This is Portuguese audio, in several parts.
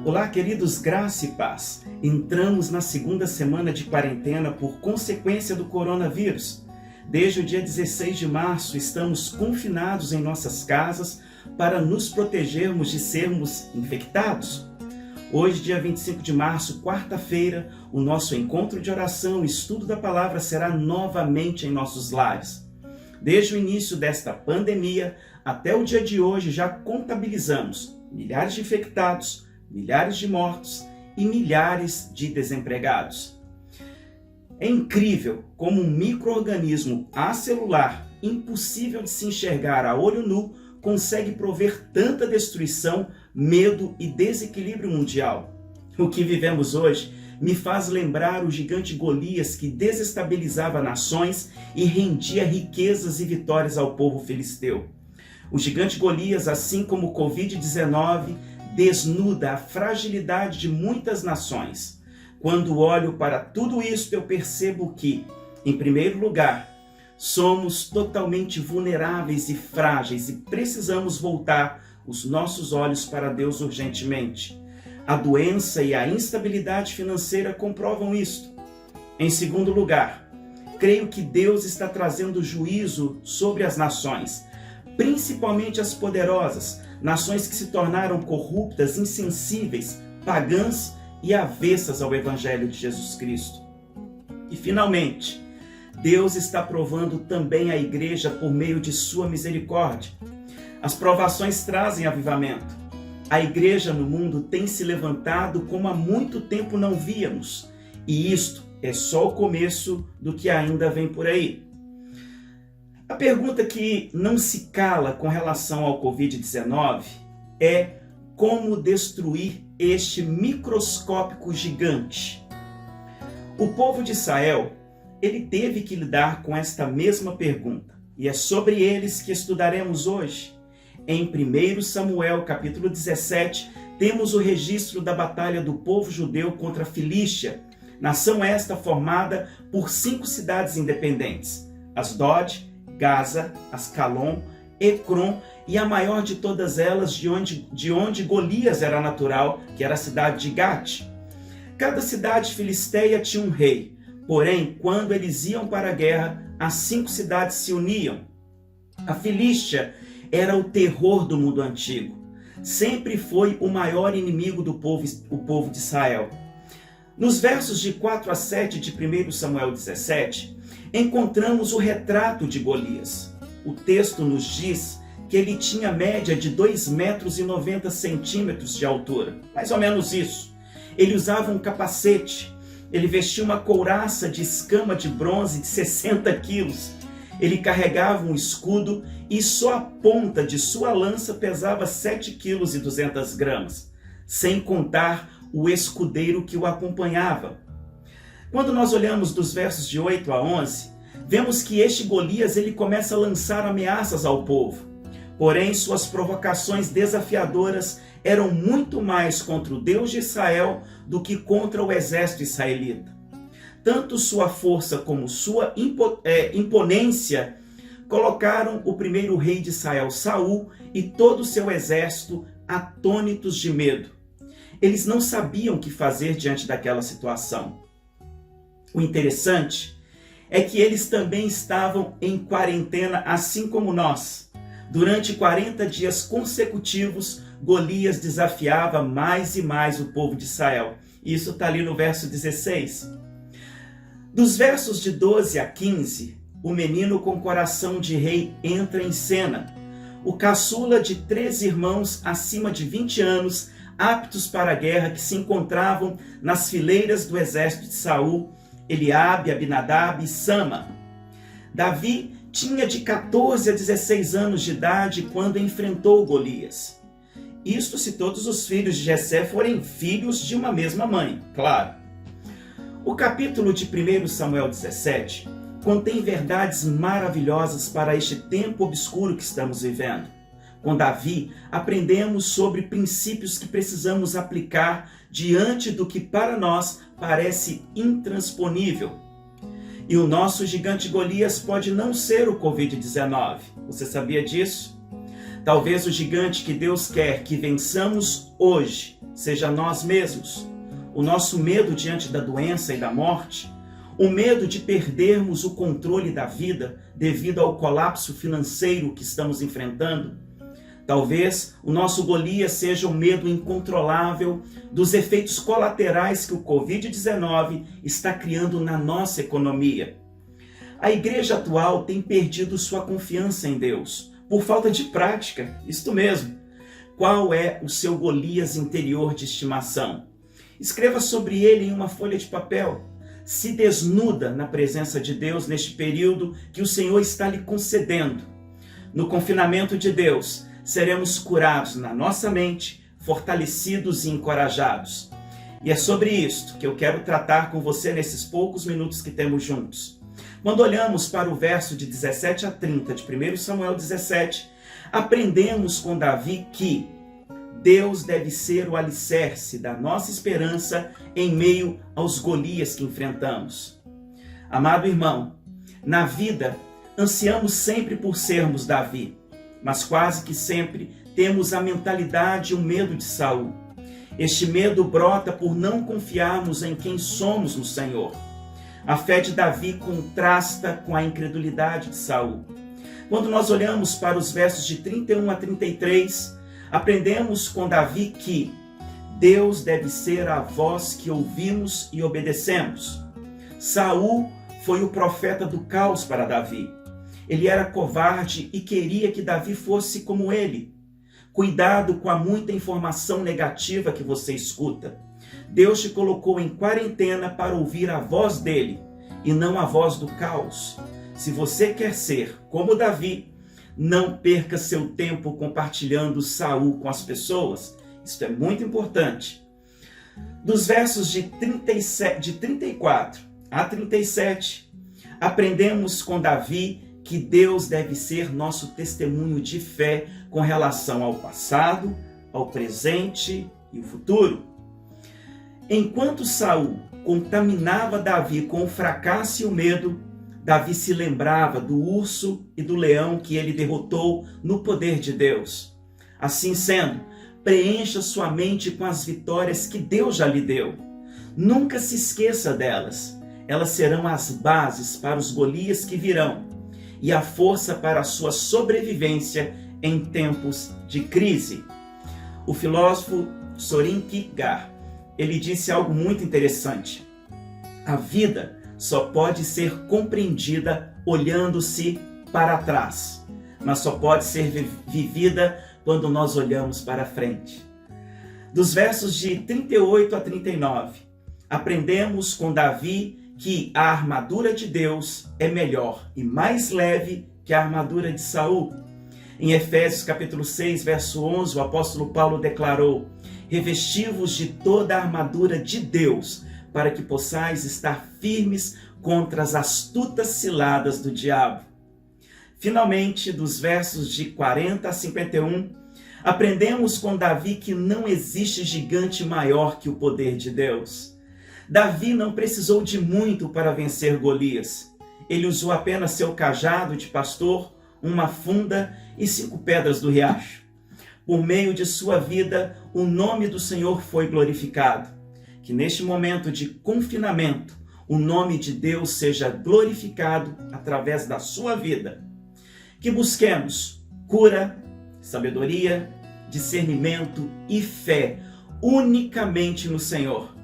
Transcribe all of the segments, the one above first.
Olá, queridos, graça e paz. Entramos na segunda semana de quarentena por consequência do coronavírus. Desde o dia 16 de março, estamos confinados em nossas casas para nos protegermos de sermos infectados. Hoje, dia 25 de março, quarta-feira, o nosso encontro de oração e estudo da palavra será novamente em nossos lares. Desde o início desta pandemia até o dia de hoje, já contabilizamos milhares de infectados, milhares de mortos e milhares de desempregados. É incrível como um micro-organismo acelular, impossível de se enxergar a olho nu, consegue prover tanta destruição, medo e desequilíbrio mundial. O que vivemos hoje me faz lembrar o gigante Golias que desestabilizava nações e rendia riquezas e vitórias ao povo filisteu. O gigante Golias, assim como o Covid-19, desnuda a fragilidade de muitas nações. Quando olho para tudo isso, eu percebo que, em primeiro lugar, somos totalmente vulneráveis e frágeis e precisamos voltar os nossos olhos para Deus urgentemente. A doença e a instabilidade financeira comprovam isto. Em segundo lugar, creio que Deus está trazendo juízo sobre as nações, principalmente as poderosas, nações que se tornaram corruptas, insensíveis, pagãs e avessas ao Evangelho de Jesus Cristo. E finalmente, Deus está provando também a igreja por meio de sua misericórdia. As provações trazem avivamento. A igreja no mundo tem se levantado como há muito tempo não víamos. E isto é só o começo do que ainda vem por aí. A pergunta que não se cala com relação ao Covid-19 é como destruir este microscópico gigante. O povo de Israel, ele teve que lidar com esta mesma pergunta, e é sobre eles que estudaremos hoje. Em 1 Samuel, capítulo 17, temos o registro da batalha do povo judeu contra a Filístia, nação esta formada por 5 cidades independentes: Asdod, Gaza, Ascalon, Ecrom e a maior de todas elas de onde Golias era natural, que era a cidade de Gate. Cada cidade filisteia tinha um rei, porém, quando eles iam para a guerra, as 5 cidades se uniam. A Filístia era o terror do mundo antigo. Sempre foi o maior inimigo do povo de Israel. Nos versos de 4 a 7 de 1 Samuel 17, encontramos o retrato de Golias. O texto nos diz que ele tinha média de 2,90 metros de altura, mais ou menos isso. Ele usava um capacete, ele vestia uma couraça de escama de bronze de 60 quilos. Ele carregava um escudo e só a ponta de sua lança pesava 7,2 kg, sem contar o escudeiro que o acompanhava. Quando nós olhamos dos versos de 8 a 11, vemos que este Golias ele começa a lançar ameaças ao povo. Porém, suas provocações desafiadoras eram muito mais contra o Deus de Israel do que contra o exército israelita. Tanto sua força como sua imponência colocaram o primeiro rei de Israel, Saul, e todo o seu exército atônitos de medo. Eles não sabiam o que fazer diante daquela situação. O interessante é que eles também estavam em quarentena, assim como nós. Durante 40 dias consecutivos, Golias desafiava mais e mais o povo de Israel. Isso está ali no verso 16. Dos versos de 12 a 15, o menino com coração de rei entra em cena. O caçula de 3 irmãos acima de 20 anos, aptos para a guerra, que se encontravam nas fileiras do exército de Saul, Eliabe, Abinadab e Sama. Davi tinha de 14 a 16 anos de idade quando enfrentou Golias. Isto se todos os filhos de Jessé forem filhos de uma mesma mãe, claro. O capítulo de 1 Samuel 17 contém verdades maravilhosas para este tempo obscuro que estamos vivendo. Com Davi, aprendemos sobre princípios que precisamos aplicar diante do que para nós parece intransponível. E o nosso gigante Golias pode não ser o Covid-19. Você sabia disso? Talvez o gigante que Deus quer que vençamos hoje seja nós mesmos. O nosso medo diante da doença e da morte, o medo de perdermos o controle da vida devido ao colapso financeiro que estamos enfrentando. Talvez o nosso Golias seja o medo incontrolável dos efeitos colaterais que o Covid-19 está criando na nossa economia. A igreja atual tem perdido sua confiança em Deus por falta de prática, isto mesmo. Qual é o seu Golias interior de estimação? Escreva sobre ele em uma folha de papel. Se desnuda na presença de Deus neste período que o Senhor está lhe concedendo. No confinamento de Deus, seremos curados na nossa mente, fortalecidos e encorajados. E é sobre isto que eu quero tratar com você nesses poucos minutos que temos juntos. Quando olhamos para o verso de 17 a 30 de 1 Samuel 17, aprendemos com Davi que Deus deve ser o alicerce da nossa esperança em meio aos Golias que enfrentamos. Amado irmão, na vida ansiamos sempre por sermos Davi, mas quase que sempre temos a mentalidade e o medo de Saul. Este medo brota por não confiarmos em quem somos no Senhor. A fé de Davi contrasta com a incredulidade de Saul. Quando nós olhamos para os versos de 31 a 33, aprendemos com Davi que Deus deve ser a voz que ouvimos e obedecemos. Saul foi o profeta do caos para Davi. Ele era covarde e queria que Davi fosse como ele. Cuidado com a muita informação negativa que você escuta. Deus te colocou em quarentena para ouvir a voz dele e não a voz do caos. Se você quer ser como Davi, não perca seu tempo compartilhando Saul com as pessoas. Isso é muito importante. Dos versos de 34 a 37, aprendemos com Davi que Deus deve ser nosso testemunho de fé com relação ao passado, ao presente e o futuro. Enquanto Saul contaminava Davi com o fracasso e o medo, Davi se lembrava do urso e do leão que ele derrotou no poder de Deus. Assim sendo, preencha sua mente com as vitórias que Deus já lhe deu. Nunca se esqueça delas. Elas serão as bases para os Golias que virão e a força para a sua sobrevivência em tempos de crise. O filósofo Soren Kierkegaard, ele disse algo muito interessante. A vida só pode ser compreendida olhando-se para trás, mas só pode ser vivida quando nós olhamos para frente. Dos versos de 38 a 39, aprendemos com Davi que a armadura de Deus é melhor e mais leve que a armadura de Saul. Em Efésios capítulo 6, verso 11, o apóstolo Paulo declarou: revesti-vos de toda a armadura de Deus, para que possais estar firmes contra as astutas ciladas do diabo. Finalmente, dos versos de 40 a 51, aprendemos com Davi que não existe gigante maior que o poder de Deus. Davi não precisou de muito para vencer Golias. Ele usou apenas seu cajado de pastor, uma funda e 5 pedras do riacho. Por meio de sua vida, o nome do Senhor foi glorificado. Que neste momento de confinamento, o nome de Deus seja glorificado através da sua vida. Que busquemos cura, sabedoria, discernimento e fé unicamente no Senhor.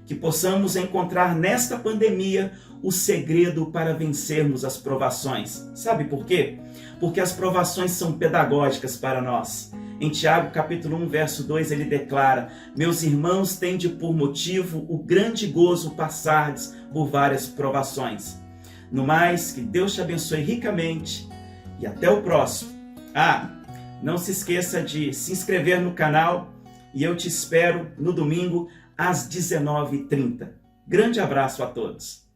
Que possamos encontrar nesta pandemia o segredo para vencermos as provações. Sabe por quê? Porque as provações são pedagógicas para nós. Em Tiago capítulo 1, verso 2, ele declara: meus irmãos, tende por motivo o grande gozo passardes por várias provações. No mais, que Deus te abençoe ricamente e até o próximo. Não se esqueça de se inscrever no canal e eu te espero no domingo às 19h30. Grande abraço a todos.